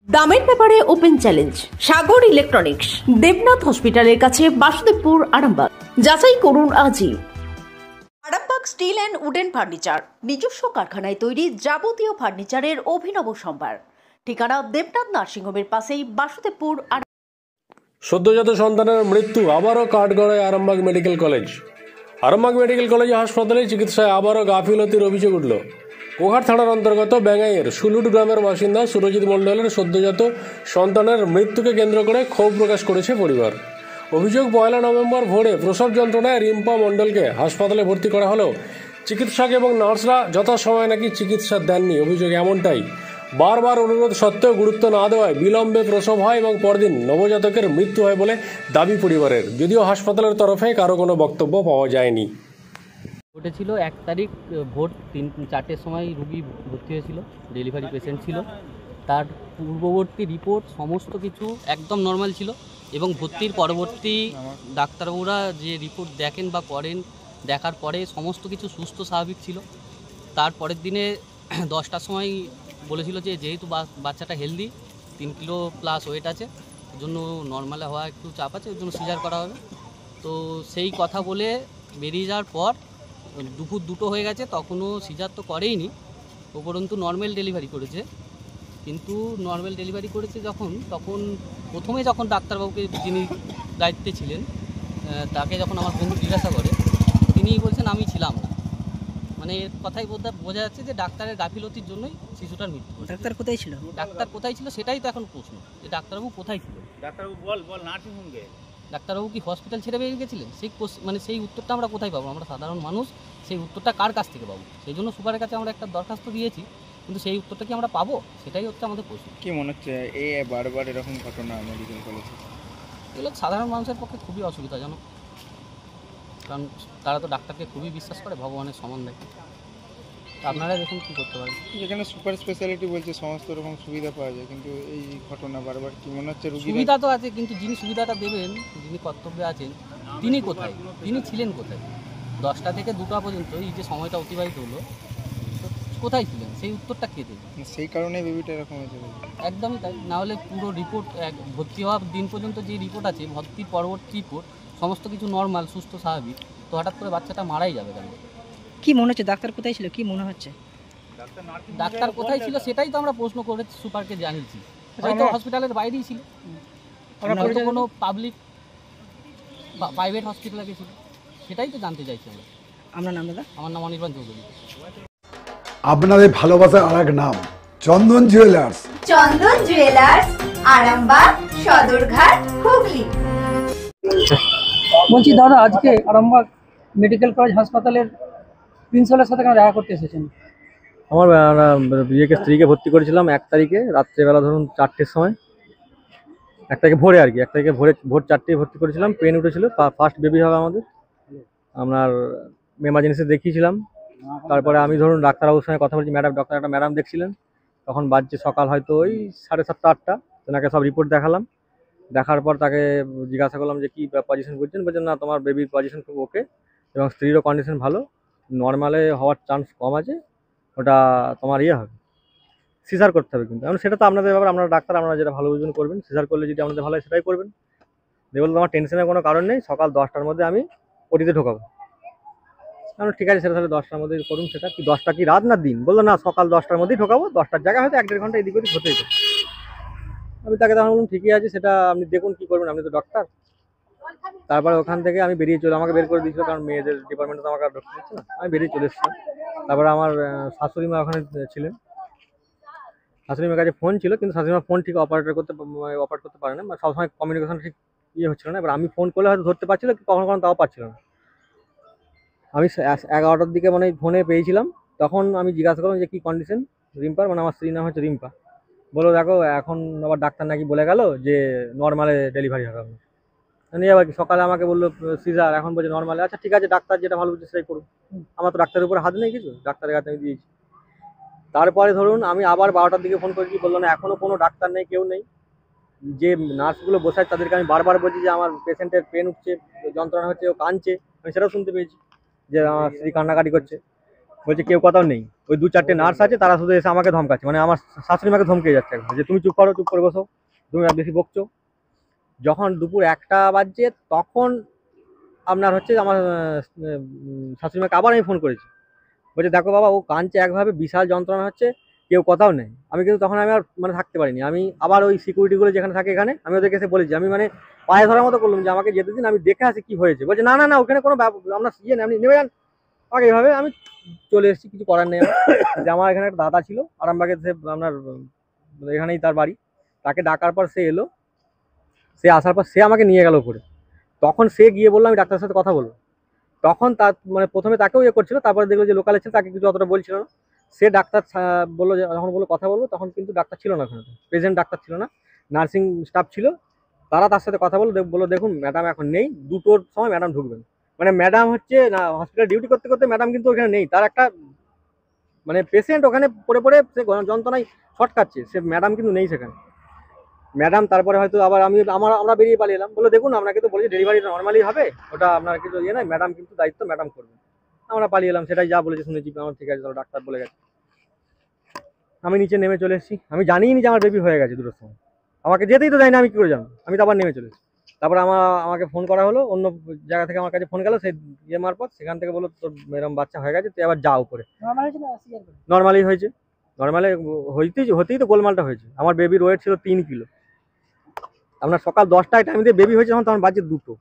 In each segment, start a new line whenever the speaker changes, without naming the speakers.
দামের ব্যাপারে open challenge সাগর electronics, Debnath হসপিটালের কাছে, বাসুদেবপুর, আরামবাগ। যাচাই করুন আজই। Arambagh steel and wooden furniture, নিজস্ব কারখানায় তৈরি যাবতীয় ফার্নিচারের অভিনব সম্ভার। ঠিকানা দেবনাথ নার্সিংহোমের পাশেই, বাসুদেবপুর।
সদ্যজাত সন্তানের মৃত্যু আবারও কাঠগড়ায় Arambagh medical college. Arambagh medical college হাসপাতালে চিকিৎসায় আবারও গাফিলতির অভিযোগ উঠল। কোঘাট থানার অন্তর্গত ব্যাঙ্গাইয়ের সুলুট গ্রামের বাসিন্দা সুরজিৎ মণ্ডলের সদ্যজাত সন্তানের মৃত্যুকে কেন্দ্র করে ক্ষোভ প্রকাশ করেছে পরিবার। অভিযোগ, 1 নভেম্বর ভোরে প্রসব যন্ত্রণায় রিম্পা মণ্ডলকে হাসপাতালে ভর্তি করা হলেও চিকিৎসক এবং নার্সরা যথাসময়ে নাকি চিকিৎসা দেননি। অভিযোগ এমনটাই, বারবার অনুরোধ সত্ত্বেও গুরুত্ব না দেওয়ায় বিলম্বে প্রসব হয় এবং পরদিন নবজাতকের মৃত্যু হয় বলে দাবি পরিবারের, যদিও হাসপাতালের তরফে কারো কোনো বক্তব্য পাওয়া যায়নি।
ঘটেছিল 1 তারিখ ভোর 3-4টের সময় রুগী ভর্তি হয়েছিল, ডেলিভারি পেশেন্ট ছিল। তার পূর্ববর্তী রিপোর্ট সমস্ত কিছু একদম নর্মাল ছিল এবং ভর্তির পরবর্তী ডাক্তারবাবুরা যে রিপোর্ট দেখেন বা করেন, দেখার পরে সমস্ত কিছু সুস্থ স্বাভাবিক ছিল। তার পরের দিনে 10টার সময় বলেছিল যে যেহেতু বাচ্চাটা হেলদি, 3 কিলো প্লাস ওয়েট আছে, ওই জন্য নর্মালে হওয়া একটু চাপ আছে, ওই জন্য সিজার করা হবে। তো সেই কথা বলে বেরিয়ে যাওয়ার পর দুপুর 2টো হয়ে গেছে, তখনও সিজার তো করেইনি, উপরন্তু নর্মাল ডেলিভারি করেছে। কিন্তু নর্মাল ডেলিভারি করেছে তখন প্রথমে যখন ডাক্তারবাবুকে যিনি দায়িত্বে ছিলেন তাকে যখন আমার বন্ধু জিজ্ঞাসা করে, তিনি বলছেন আমি ছিলাম না। মানে এর কথাই বোঝা যাচ্ছে যে ডাক্তারের গাফিলতির জন্যই শিশুটার মৃত্যু।
ডাক্তার কোথায় ছিল?
ডাক্তার কোথায় ছিল সেটাই তো এখন প্রশ্ন, যে ডাক্তারবাবু কোথায় ছিল।
ডাক্তারবাবু বল নার্সিংহোমে
ডাক্তারবাবু কি হসপিটাল ছেড়ে বেরিয়ে গেছিলেন? সেই উত্তরটা আমরা কোথায় পাবো? আমরা সাধারণ মানুষ, সেই উত্তরটা কার কাছ থেকে পাবো? সেই জন্য সুপারের কাছে আমরা একটা দরখাস্ত দিয়েছি, কিন্তু সেই উত্তরটা কি আমরা পাবো? সেটাই হচ্ছে আমাদের প্রশ্ন।
কি মনে হচ্ছে এই বারবার এরকম ঘটনা মেডিকেল কলেজে?
এগুলো সাধারণ মানুষের পক্ষে খুবই অসুবিধাজনক, কারণ তারা তো ডাক্তারকে খুবই বিশ্বাস করে, ভগবানের সমান দেখে। আপনারা দেখুন কী করতে পারেন।
যেখানে সুপার স্পেশালিটি বলছে সমস্ত রকম সুবিধা পাওয়া যায়, কিন্তু এই ঘটনা বারবার কি মনে হচ্ছে?
সুবিধা তো আছে, কিন্তু যিনি সুবিধাটা দেবেন, যিনি কর্তব্যে আছেন, তিনি কোথায়? তিনি ছিলেন কোথায়? 10টা থেকে 2টা পর্যন্ত এই যে সময়টা অতিবাহিত হলো, কোথায় ছিলেন? সেই উত্তরটা কে দেবে?
সেই কারণে বেবিটা এরকম হয়েছে।
একদমই তাই, না হলে পুরো রিপোর্ট ভর্তি হওয়ার দিন পর্যন্ত যে রিপোর্ট আছে, ভর্তির পরবর্তী রিপোর্ট সমস্ত কিছু নর্মাল, সুস্থ, স্বাভাবিক, তো হঠাৎ করে বাচ্চাটা মারাই যাবে কেন?
কি মনে হচ্ছে ডাক্তার কোথায় ছিল? কি মনে হচ্ছে
ডাক্তার কোথায় ছিল সেটাই তো আমরা প্রশ্ন করে সুপারকে জানিয়েছি। হয়তো হসপিটালের বাইরেই ছিল, হয়তো কোনো পাবলিক বা প্রাইভেট হসপিটালে গেছিল, সেটাই তো জানতে চাইছি আমরা।
আপনার নাম দাদা?
আমার নাম অনির্বাণ চৌধুরী।
আপনাদের ভালোবাসার আরেক নাম চন্দন জুয়েলার্স।
চন্দন জুয়েলার্স, আরামবাগ, সদরঘাট, হুগলি।
বলছি দাদা, আজকে আরামবাগ মেডিকেল কলেজ হাসপাতালের প্রিন্সিপালের সাথে কেন দেখা করতে এসেছেন?
আমার স্ত্রীকে ভর্তি করেছিলাম 1 তারিখে রাত্রেবেলা, ধরুন 4টের সময়, 1 তারিখে ভোরে আর কি, 1 তারিখে ভোর 4টায় ভর্তি করেছিলাম। পেন উঠেছিল, ফার্স্ট বেবি হবে আমাদের। আপনার এমার্জেন্সি দেখিয়েছিলাম। তারপরে আমি ধরুন ডাক্তারবাবুর সঙ্গে কথা বলছি, একটা ম্যাডাম দেখছিলেন। তখন বাজছে সকাল হয়তো ওই 7:30-8টা। ওনাকে সব রিপোর্ট দেখালাম। দেখার পর তাকে জিজ্ঞাসা করলাম যে কী পজিশন করছেন। বলছেন না, তোমার বেবির পজিশন খুব ওকে এবং স্ত্রীরও কন্ডিশন ভালো, নর্মালে হওয়ার চান্স কম আছে, ওটা তোমার হবে, সিজার করতে হবে। কিন্তু এখন সেটা তো আপনাদের ব্যাপার, আপনারা ডাক্তার, আপনারা যেটা ভালো বুঝবেন করবেন। সিজার করলে যদি আপনাদের ভালো হয় সেটাই করবেন। বললো তোমার টেনশনের কোনো কারণ নেই, সকাল 10টার মধ্যে আমি ওটিতে ঢোকাবো। আমরা ঠিক আছে, সেটা তাহলে 10টার মধ্যে করুন। সেটা কি 10টা কি রাত না দিন? বললো না, সকাল 10টার মধ্যেই ঢোকাবো, 10টার জায়গায় হয়তো 1-1.5 ঘন্টা এদিক ওদিক হতেই পারে। আমি তাকে তখন বললাম ঠিকই আছে, সেটা আপনি দেখুন কী করবেন, আপনি তো ডক্টর। তারপরে ওখান থেকে আমি বেরিয়ে আমাকে বের করে দিয়েছিল, কারণ মেয়েদের ডিপার্টমেন্টে তো আমাকে আর ঢুকতে দিচ্ছে না। আমি বেরিয়ে চলে এসেছিলাম। তারপরে আমার শাশুড়ি মা ওখানে ছিলেন, শাশুড়ি মার কাছে ফোন ছিল, কিন্তু শাশুড়ি মা ফোন ঠিক অপারেট করতে পারে না, সবসময় কমিউনিকেশন ঠিক হচ্ছিল না। এবার আমি ফোন করলে হয়তো ধরতে পারছিল, কখনো কখনো তাও পাচ্ছিল না। আমি 11টার দিকে মানে ফোনে পেয়েছিলাম। তখন আমি জিজ্ঞাসা করলাম যে কী কন্ডিশন রিম্পার, মানে আমার স্ত্রীর নাম হচ্ছে রিম্পা। বলো দেখো, এখন আবার ডাক্তার নাকি বলে গেল যে নর্মালে ডেলিভারি হবে আপনার। নিয়ে আবার সকালে আমাকে বললো সিজার, এখন বলছে নর্মালে। আচ্ছা ঠিক আছে, ডাক্তার যেটা ভালো বুঝছে সেটাই করুন। আমার তো ডাক্তারের উপরে হাত নেই কিছু, ডাক্তারের কাছে আমি দিয়েছি। তারপরে ধরুন আমি আবার 12টার দিকে ফোন করেছি, বললো না এখনও কোনো ডাক্তার নেই, কেউ নেই। যে নার্সগুলো বসায় তাদেরকে আমি বারবার বলছি যে আমার পেশেন্টের পেন উঠছে, যন্ত্রণা হচ্ছে, ও কাঁদছে, আমি সেটাও শুনতে পেয়েছি যে আমার স্ত্রী কান্নাকাটি করছে। বলছে কেউ কোথাও নেই, ওই 2-4টে নার্স আছে, তারা শুধু এসে আমাকে ধমকাচ্ছে, মানে আমার শাশুড়ি মাকে ধমকে যাচ্ছে একদম, যে তুমি চুপ করো, চুপ করে বসো, তুমি আর বেশি বকছো। যখন দুপুর 1টা বাজছে তখন আপনার হচ্ছে আমার শাশুড়ি মাকে আবার আমি ফোন করেছি, বলছে দেখো বাবা ও কাঁদছে একভাবে, বিশাল যন্ত্রণা হচ্ছে, কেউ কথাও নেই। আমি কিন্তু তখন আমি আর মানে থাকতে পারিনি, আমি আবার ওই সিকিউরিটিগুলো যেখানে থাকে এখানে আমি ওদেরকে এসে বলেছি, আমি মানে পায়ে ধরার মতো করলাম যে আমাকে যেতে দিন, আমি দেখে আসি কি হয়েছে। বলছে না না না ওখানে কোনো আমরা ইয়ে নেই, আপনি নেমে যান। আমাকে এইভাবে আমি চলে এসেছি, কিছু করার নেই আমার। যে আমার এখানে একটা দাদা ছিল আরামবাগে, সে আপনার এখানেই তার বাড়ি, তাকে ডাকার পর সে এলো, সে আসার পর সে আমাকে নিয়ে গেল উপরে। তখন সে গিয়ে বললো আমি ডাক্তারের সাথে কথা বলবো। তখন তার মানে প্রথমে তাকেও ইয়ে করছিল, তারপরে দেখলো যে লোকালে ছিল, তাকে কিছু অতটা বলছিল না। সে ডাক্তার বললো যে যখন বললো কথা বলবো, তখন কিন্তু ডাক্তার ছিল না ওখানে, প্রেজেন্ট ডাক্তার ছিল না, নার্সিং স্টাফ ছিল। তারা তার সাথে কথা বললো দেখুন ম্যাডাম এখন নেই, 2টোর সময় ম্যাডাম ঢুকবেন। মানে ম্যাডাম হচ্ছে না হসপিটাল ডিউটি করতে করতে ম্যাডাম কিন্তু ওখানে নেই, তার একটা মানে পেশেন্ট ওখানে পড়ে পড়ে সে যন্ত্রণায় শর্ট খাচ্ছে, সে ম্যাডাম কিন্তু নেই সেখানে। ম্যাডাম তারপরে হয়তো আবার আমরা বেরিয়ে পালিয়ে এলাম, বললো দেখুন আপনাকে তো বলেছি ডেলিভারিটা নর্মালি হবে, ওটা আপনার কিছু ইয়ে নয়, ম্যাডাম কিন্তু দায়িত্ব ম্যাডাম করবে। আমরা পালিয়ে এলাম, সেটাই যা বলেছে শুনেছি, আমার ঠিক আছে চলো ডাক্তার বলে গেছে। আমি নিচে নেমে চলে এসেছি, আমি জানিই নি যে আমার বেবি হয়ে গেছে 2টোর সময়, আমাকে যেতেই তো যায়নি, আমি কি করে জানবো। আমি তো আবার নেমে চলে এসেছি। তারপর আমাকে ফোন করা হলো, অন্য জায়গা থেকে আমার কাছে ফোন গেল, সেই ইয়ে মারফত, সেখান থেকে বললো তোর এরকম বাচ্চা হয়ে গেছে, তুই আবার যা উপরে। নর্মালি হয়েছে, নর্মালি হতেই তো গোলমালটা হয়েছে। আমার বেবির ওয়েট ছিল 3 কিলো। আপনার সকাল 10টায় টাইম দিয়ে বেবি হয়েছে, তখন বাজে 2টো,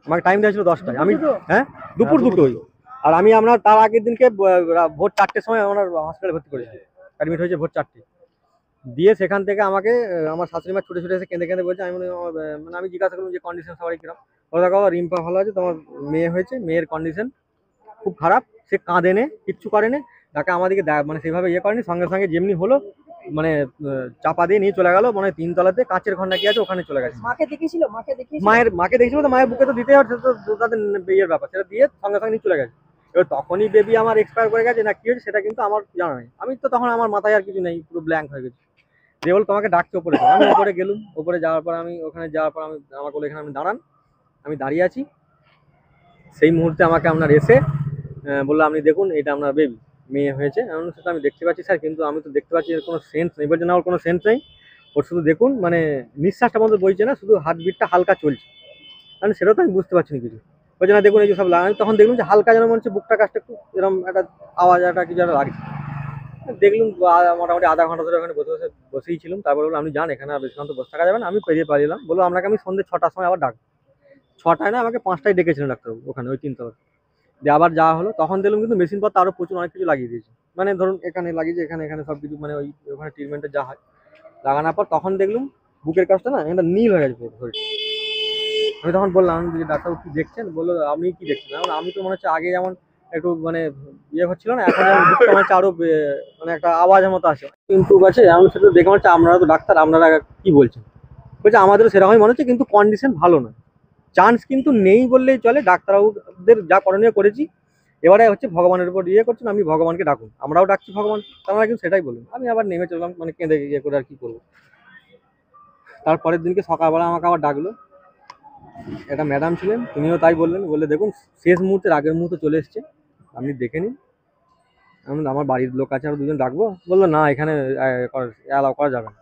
আমাকে টাইম দেওয়া ছিল 10টায়। আমি হ্যাঁ দুপুর 2টোই। আর আমি আপনার তার আগের দিনকে ভোর 4টের সময় আমার হসপিটালে ভর্তি করেছি, অ্যাডমিট হয়েছে ভোর 4টে দিয়ে। সেখান থেকে আমাকে আমার শাশুড়ি মা ছুটে ছুটে এসে কেঁদে কেঁদে বলছে, আমি মানে আমি জিজ্ঞাসা করলাম যে কন্ডিশন সবাই কিরকম। ওরা দেখো রিম্পা ভালো আছে, তোমার মেয়ে হয়েছে, মেয়ের কন্ডিশন খুব খারাপ, সে কাঁদে নে, কিচ্ছু করে নে, তাকে আমাদেরকে মানে সেভাবে ইয়ে করেনি, সঙ্গে সঙ্গে যেমনি হলো মানে চাপা দিয়ে নিয়ে চলে গেল, মানে 3 তলাতে কাঁচের ঘর নাকি আছে, ওখানে চলে গেছে। মাকে দেখেছিল তো মায়ের বুকে তো দিতেই হবে, তো তাদের বিয়ের ব্যাপার, সেটা দিয়ে সঙ্গে সঙ্গে নিয়ে চলে গেছে। এবার তখনই বেবি আমার এক্সপায়ার করে গেছে না কি হয়েছে সেটা কিন্তু আমার জানা নেই। আমি তো তখন আমার মাথায় আর কিছু নেই, পুরো ব্ল্যাঙ্ক হয়ে গেছে। যে বল তোমাকে ডাকছে ওপরে, আমি ওপরে গেলুম, ওপরে যাওয়ার পর আমি ওখানে যাওয়ার পর আমি আমাকে বলে এখানে আমি দাঁড়ান, আমি দাঁড়িয়ে আছি। সেই মুহূর্তে আমাকে আপনার এসে বললো আপনি দেখুন এটা আপনার বেবি, মেয়ে হয়েছে। এমন সেটা আমি দেখতে পাচ্ছি স্যার, কিন্তু আমি তো দেখতে পাচ্ছি এর কোনো সেন্স নেই। বলছে না ওর কোনো সেন্স নেই, ওর শুধু দেখুন মানে নিঃশ্বাসটা বন্ধ বইছে না, শুধু হার্টবিটটা হালকা চলছে, মানে সেটাও তো আমি বুঝতে পারছি না কিছু। বলছে না দেখুন এই যে সব লাগানো, তখন দেখলাম যে হালকা যেন মনে হচ্ছে বুকটা কাজটা একটু এরকম একটা আওয়াজ একটা কিছু একটা লাগছে। দেখলুম মোটামুটি আধা ঘন্টা ধরে ওখানে বসেই ছিলাম। তারপর বললো আপনি যান, এখানে আর বেশিক্ষণ তো বসে থাকা যাবে না। আমি পেরিয়ে পালিলাম, বললো আপনাকে আমি সন্ধ্যে 6টার সময় আবার ডাক, 6টায় না আমাকে 5টায় ডেকেছিলেন ডাক্তারবাবু ওখানে ওই 3 তলা দিয়ে। আবার যাওয়া হলো, তখন দেখলাম কিন্তু মেশিনপত্র আরো প্রচুর অনেক কিছু লাগিয়ে দিয়েছে, মানে ধরুন এখানে লাগিয়েছে, এখানে এখানে সব কিছু, মানে ওই ওখানে ট্রিটমেন্টে যা হয় লাগানোর পর তখন দেখলুম বুকের কাজটা না এটা নীল হয়ে গেছে পুরো শরীর। আমি তখন বললাম যে ডাক্তারবাবু কি দেখছেন, বললো আপনি কি দেখছেন। আমি তো মনে হচ্ছে আগে যেমন একটু মানে ইয়ে হচ্ছিল না, এখন যেমন বুকটা মনে হচ্ছে আরো মানে একটা আওয়াজের মতো আছে, ইমপ্রুভ আছে। এমন সেটা দেখে মনে হচ্ছে আপনারা তো ডাক্তার, আপনারা কি বলছেন। বলছে আমাদেরও সেরকমই মনে হচ্ছে, কিন্তু কন্ডিশন ভালো না, চান্স কিন্তু নেই বললেই চলে। ডাক্তারবাবুদের যা করণীয় করেছি, এবারে হচ্ছে ভগবানের উপর ইয়ে করছেন, আমি ভগবানকে ডাকুন, আমরাও ডাকছি ভগবান, তারা কিন্তু সেটাই বলুন। আমি আবার নেমে চললাম, মানে কেঁদে ইয়ে করে আর কি করবো। তারপরের দিনকে সকালবেলা আমাকে আবার ডাকলো, একটা ম্যাডাম ছিলেন, তিনিও তাই বললেন, বলে দেখুন শেষ মুহূর্তের আগের মুহূর্তে চলে এসছে, আপনি দেখে নিন। আমার বাড়ির লোক আছে আরো 2জন ডাকবো, বললো না এখানে অ্যালাউ করা যাবে না।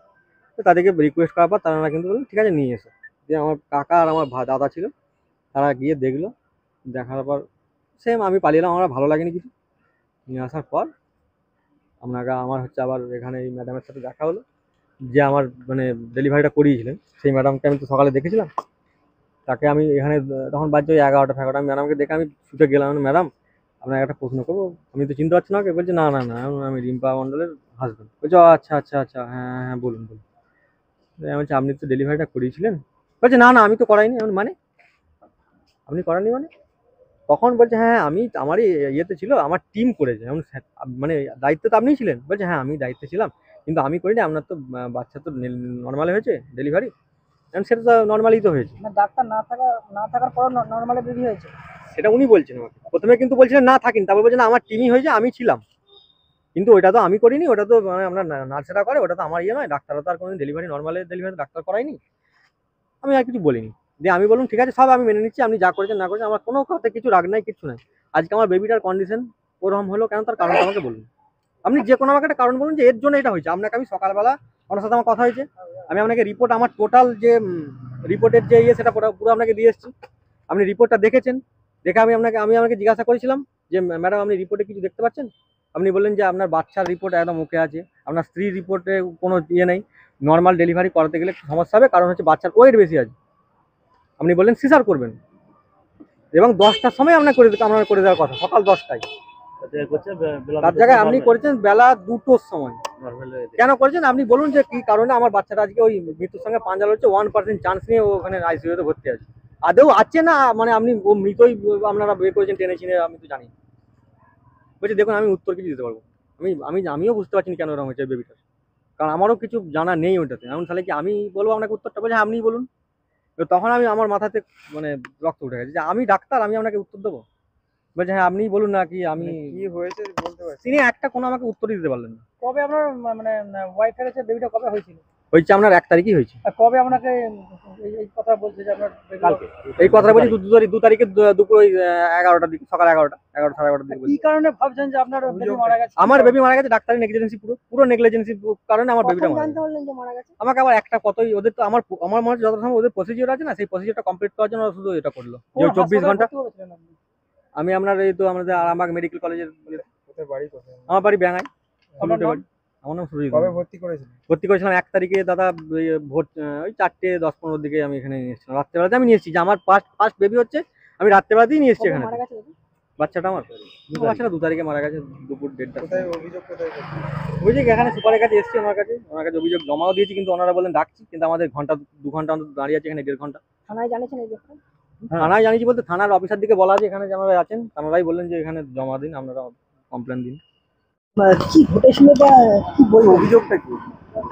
তো তাদেরকে রিকোয়েস্ট করার পর তারা কিন্তু বললেন ঠিক আছে নিয়ে এসো। যে আমার কাকা আর আমার দাদা ছিল, তারা গিয়ে দেখলো, দেখার পর সেম আমি পালিয়ে এলাম, আমার ভালো লাগেনি কিছু। নিয়ে আসার পর আমার হচ্ছে আবার এখানে এই ম্যাডামের সাথে দেখা হলো, যে আমার মানে ডেলিভারিটা করিয়েছিলেন, সেই ম্যাডামকে আমি তো সকালে দেখেছিলাম। তাকে আমি এখানে তখন বাজছে ওই 11টা 11টা, আমি ম্যাডামকে দেখে আমি ছুটে গেলাম, ম্যাডাম আপনার একটা প্রশ্ন করবো, আমি তো চিনতে পারছি না ওকে। বলছে না না না আমি রিম্পা মণ্ডলের হাজব্যান্ড। বলছে আচ্ছা আচ্ছা আচ্ছা হ্যাঁ হ্যাঁ বলুন বলুন। আমি বলছি আপনি তো ডেলিভারিটা করিয়েছিলেন। বলছে না না আমি তো করাইনি। মানে আপনি করাননি মানে? তখন বলছে হ্যাঁ আমি আমারই ইয়েতে ছিল, আমার টিম করেছে। মানে দায়িত্ব তো আপনিই ছিলেন। বলছে হ্যাঁ আমি দায়িত্বে ছিলাম, কিন্তু আমি করিনি, আপনার তো বাচ্চা তো নর্মালি হয়েছে ডেলিভারি, সেটা তো নর্মালি তো হয়েছে।
ডাক্তার না থাকার পর নর্মালি বেবি হয়েছে,
সেটা উনি বলছেন আমাকে। প্রথমে কিন্তু বলছিলেন না থাকিন, তারপর বলছেন আমার টিমই হয়েছে, আমি ছিলাম, কিন্তু ওটা তো আমি করিনি, ওটা তো মানে আমরা নার্সেরা করে, ওটা তো আমার ইয়ে নয়। ডাক্তাররা তো আর কোনো ডেলিভারি নর্মালি ডেলিভারি ডাক্তার করায়নি। আমি আর কিছু বলিনি, দিয়ে আমি বললাম ঠিক আছে সব আমি মেনে নিচ্ছি, আপনি যা করেছেন না করেছেন, আমার কোনো কথা কিছু রাগ নাই, কিছু নাই। আজকে আমার বেবিটার কন্ডিশন ওরকম হলো কেন, তার কারণটা আমাকে বলুন। আপনি যে কোনো আমাকে একটা কারণ বলুন যে এর জন্য এটা হয়েছে। আপনাকে আমি সকালবেলা ওনার সাথে আমার কথা হয়েছে, আমি আপনাকে রিপোর্ট, আমার টোটাল যে রিপোর্টের যে সেটা পুরো আপনাকে দিয়ে এসেছি। আপনি রিপোর্টটা দেখেছেন, দেখে আমি আপনাকে জিজ্ঞাসা করেছিলাম যে ম্যাডাম আপনি রিপোর্টে কিছু দেখতে পাচ্ছেন? আপনি বললেন যে আপনার বাচ্চার রিপোর্ট একদম ওকে আছে, আপনার স্ত্রীর রিপোর্টে কোনো নেই, নর্মাল ডেলিভারি করাতে গেলে একটু সমস্যা হবে, কারণ হচ্ছে বাচ্চার ওয়েট বেশি আছে। আপনি বললেন সিজার করবেন, এবং 10টার সময় আপনার করে দেওয়ার কথা, সকাল 10টায়। তার জায়গায় আপনি করেছেন বেলা 2টোর সময়। কেন করেছেন আপনি বলুন, যে কি কারণে আমার বাচ্চাটা আজকে ওই মৃত্যুর সঙ্গে পাঞ্জা লড়ছে, 1% চান্স নিয়ে ওখানে আইসিইউতে ভর্তি আছে। আদৌ আছে না মানে আপনি ও মৃতই আপনারা বের করেছেন টেনে চিনে, আমি তো জানি। বলছি দেখুন আমি উত্তর কিছু দিতে পারবো, আমিও বুঝতে পারছি না কেন এরকম হয়েছে বেবিটার, কারণ আমারও কিছু জানা নেই ওইটাতে। এমন তাহলে কি আমি বলবো আপনাকে উত্তরটা? বলছে আপনিই বলুন। তখন আমার মাথাতে মানে রক্ত উঠে গেছে যে আমি ডাক্তার, আমি আপনাকে উত্তর দেবো? বলছে হ্যাঁ আপনিই বলুন না, কি আমি
কি হয়েছে বলতে পারছি।
তিনি একটা কোনো আমাকে উত্তরই দিতে পারলেন না।
কবে আপনার মানে ওয়াইফের কাছে বেবিটা কবে হয়েছিল?
হয়েছে আপনার 1 তারিখই হয়েছে।
আর কবে আপনাকে এই কথা বলছে যে আপনার
কালকে এই কথা বলছি 2 তারিখে দুপুর ওই 11টার দিকে, সকাল 11টা 11 সাড়ে 11টার দিকে।
কি কারণে ভাবছেন যে আপনার বেবি মারা গেছে?
আমার বেবি মারা গেছে ডাক্তারি নেগলিজেন্সি, পুরো নেগলিজেন্সি কারণে আমার বেবিটা মারা
জানতে
গেছে।
পারলেন যে মারা গেছে?
আমাকে আবার একটা কতই ওদের তো আমার মনে হচ্ছে যত সময় ওদের প্রসিডিওর আছে না, সেই প্রসিডিওরটা কমপ্লিট করার জন্য শুধু এটা করলো যে 24 ঘন্টা। আমি আপনার এই তো আমাদের আরামবাগ মেডিকেল কলেজের,
কোথায় বাড়ি কোথায়?
আমার বাড়ি ব্যাঙ্গাই।
আমার নাম?
আমার নাম সুরজিৎ। কবে ভর্তি করেছিলেন?
1 তারিখে দাদা, ভোর ওই 4:10-15 দিকে আমি এখানে নিয়ে এসেছিলাম। রাত্রেবেলাতে আমি নিয়ে এসেছি, যে আমার ফার্স্ট বেবি হচ্ছে, আমি রাত্রেবেলাতেই নিয়ে এসেছি এখানে। বাচ্চাটা আমার 2 তারিখে মারা গেছে দুপুর 1:30টা।
কোথায় অভিযোগ কোথায়?
অভিযোগ এখানে সুপারের কাছে এসেছি, ওনার কাছে অভিযোগ জমাও দিয়েছি, কিন্তু ওনারা বলেন ডাকছি, কিন্তু আমাদের 2 ঘন্টা অন্তত দাঁড়িয়ে আছে এখানে, 1.5 ঘন্টা।
থানায় জানিয়েছেন এই ব্যাপারে?
থানায় জানিয়েছি বলতে থানার অফিসার দিকে বলা আছে এখানে যে আপনারা আছেন, তারাই বললেন যে এখানে জমা দিন, আপনারা কমপ্লেন দিন।
কি ঘটেছিল বা কি বলবো, অভিযোগটা কি?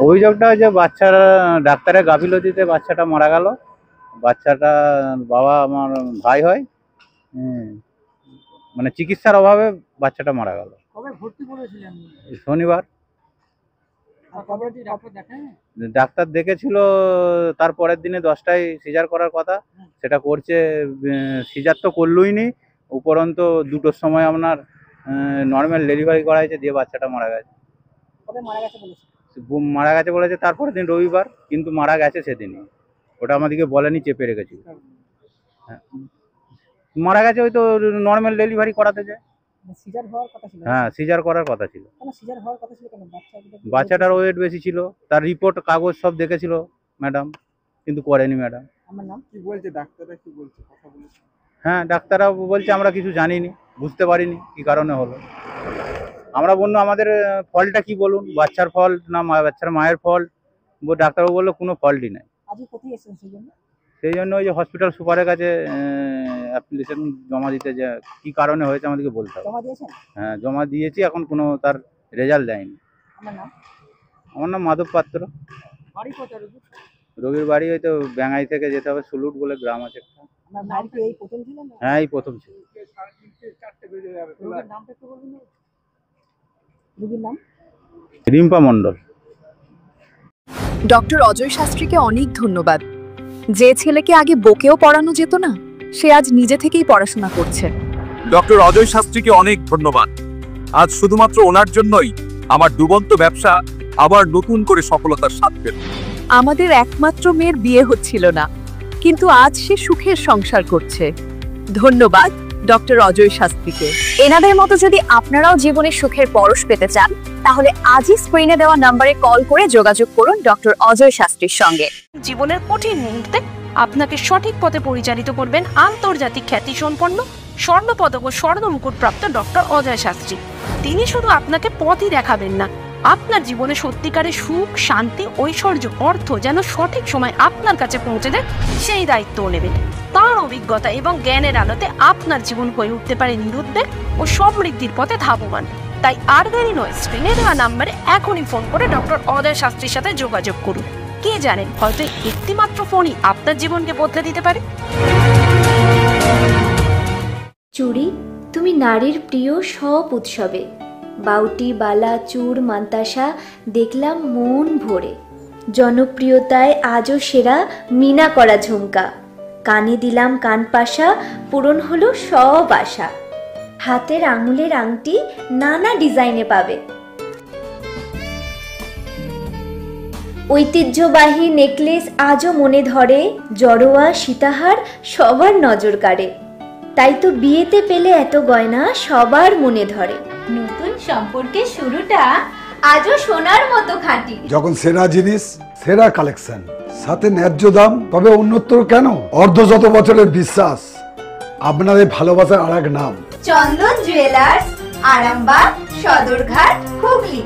অভিযোগটা যে বাচ্চারা ডাক্তারের গাফিলতিতে বাচ্চাটা মারা গেল। বাচ্চাটা বাবা আমার ভাই হয়, মানে চিকিৎসার অভাবে বাচ্চাটা মারা গেল।
কবে ভর্তি করেছিলেন?
শনিবার।
কবে ডাক্তার দেখেন?
ডাক্তার দেখেছিল, তার পরের দিনে 10টায় সিজার করার কথা, সেটা করছে। সিজার তো করলই নি, উপরন্ত 2টোর সময় আপনার নর্মাল ডেলিভারি করা হয়েছে, দিয়ে বাচ্চাটা মারা গেছে।
কবে মারা গেছে বলেছে?
মারা গেছে বলেছে তারপরের দিন রবিবার, কিন্তু মারা গেছে সেদিনই। ওটা আমাদেরকে বলেনি, চেপে রেখেছিল। মারা গেছে ওই তো নর্মাল ডেলিভারি করাতে যায়।
সিজার হওয়ার কথা ছিল?
হ্যাঁ সিজার করার কথা ছিল।
কেন সিজার হওয়ার কথা ছিল কেন?
বাচ্চাটার ওয়েট বেশি ছিল, তার রিপোর্ট কাগজ সব দেখেছিল ম্যাডাম, কিন্তু করেনি ম্যাডাম।
আমার নাম
কি বলছে ডাক্তাররা, কি বলছে, কথা বলেছে?
হ্যাঁ ডাক্তাররা বলছে আমরা কিছু জানিনি, বুঝতে পারিনি কি কারণে হলো। আমরা বললো আমাদের ফলটা কি বলুন, বাচ্চার ফল না বাচ্চার মায়ের ফল? ডাক্তারবাবু বললো কোনো ফল্টই নাই।
আজকে কোথায় এসেছেন
সেই জন্য ওই যে হসপিটাল সুপারের কাছে অ্যাপ্লিকেশন জমা দিতে, যে কি কারণে হয়েছে আমাদেরকে বলতে হবে।
জমা দিয়েছেন?
হ্যাঁ জমা দিয়েছি, এখন কোনো তার রেজাল্ট দেয়নি।
আমার নাম?
আমার নাম মাধব পাত্র।
বাড়ি কোথায়?
রোগীর বাড়ি হয়তো ব্যাঙ্গাই থেকে যেতে হবে, সুলুট বলে গ্রাম আছে একটা।
আপনার নাম কি এই প্রথম ছিল না?
হ্যাঁ এই প্রথম ছিল।
রোগীর নামটা একটু বলুন। রোগীর নাম?
রিম্পা মণ্ডল।
ডক্টর অজয় শাস্ত্রীকে অনেক ধন্যবাদ। যে ছেলেকে আগে বকেও পড়ানো যেত না, সে আজ নিজে থেকেই পড়াশোনা করছে।
ডক্টর অজয় শাস্ত্রীকে অনেক ধন্যবাদ। আজ শুধুমাত্র ওনার জন্যই আমার ডুবন্ত ব্যবসা আবার নতুন করে সফলতার স্বাদ পেল।
আমাদের একমাত্র মেয়ের বিয়ে হচ্ছিল না, কিন্তু আজ সে সুখের সংসার করছে। ধন্যবাদ ডক্টর অজয় শাস্ত্রীকে।
এনাদের মতো যদি আপনারাও জীবনে সুখের পরশ পেতে চান, তাহলে আজই স্ক্রিনে দেওয়া নম্বরে কল করে যোগাযোগ করুন ডক্টর অজয় শাস্ত্রীর সঙ্গে।
জীবনের কঠিন মুহূর্তে আপনাকে সঠিক পথে পরিচালিত করবেন আন্তর্জাতিক খ্যাতিসম্পন্ন স্বর্ণপদক ও স্বর্ণ মুকুট প্রাপ্ত ডক্টর অজয় শাস্ত্রী। তিনি শুধু আপনাকে পথই দেখাবেন না, আপনার জীবনে সত্যিকারের সুখ, শান্তি, ঐশ্বর্য, অর্থ যেন সঠিক সময় আপনার কাছে পৌঁছে দেয়, সেই দায়িত্বও নেবেন। তার অভিজ্ঞতা এবং জ্ঞানের আলোতে আপনার জীবন হয়ে উঠতে পারে নিরুদ্বেগ ও সমৃদ্ধির পথে ধাবমান। তাই আর দেরি নয়, স্ক্রিনে দেওয়া নাম্বারে এখনই ফোন করে ডক্টর অজয় শাস্ত্রীর সাথে যোগাযোগ করুন। কে জানেন, হয়তো একটি মাত্র ফোনই আপনার জীবনকে বদলে দিতে পারে।
চুড়ি, তুমি নারীর প্রিয় সব উৎসবে। বাউটি, বালা, চূড়, মান্তাসা দেখলাম মন ভরে। জনপ্রিয়তায় আজও সেরা মিনা করা ঝুমকা। কানে দিলাম কানপাশা, পূরণ হলো সব আশা। হাতের আঙুলের আংটি নানা ডিজাইনে পাবে। ঐতিহ্যবাহী নেকলেস আজও মনে ধরে, জড়োয়া সীতাহার সবার নজর কাড়ে। তাই তো বিয়েতে পেলে এত গয়না সবার মনে ধরে।
নতুন সম্পর্কের শুরুটা আজও সোনার মতো খাঁটি।
যখন সেরা জিনিস, সেরা কালেকশন, সাথে ন্যায্য দাম, তবে উন্নতর কেন? অর্ধশত বছরের বিশ্বাস, আপনাদের ভালোবাসার আর এক নাম
চন্দন জুয়েলার্স, আরামবাগ, সদরঘাট, হুগলি।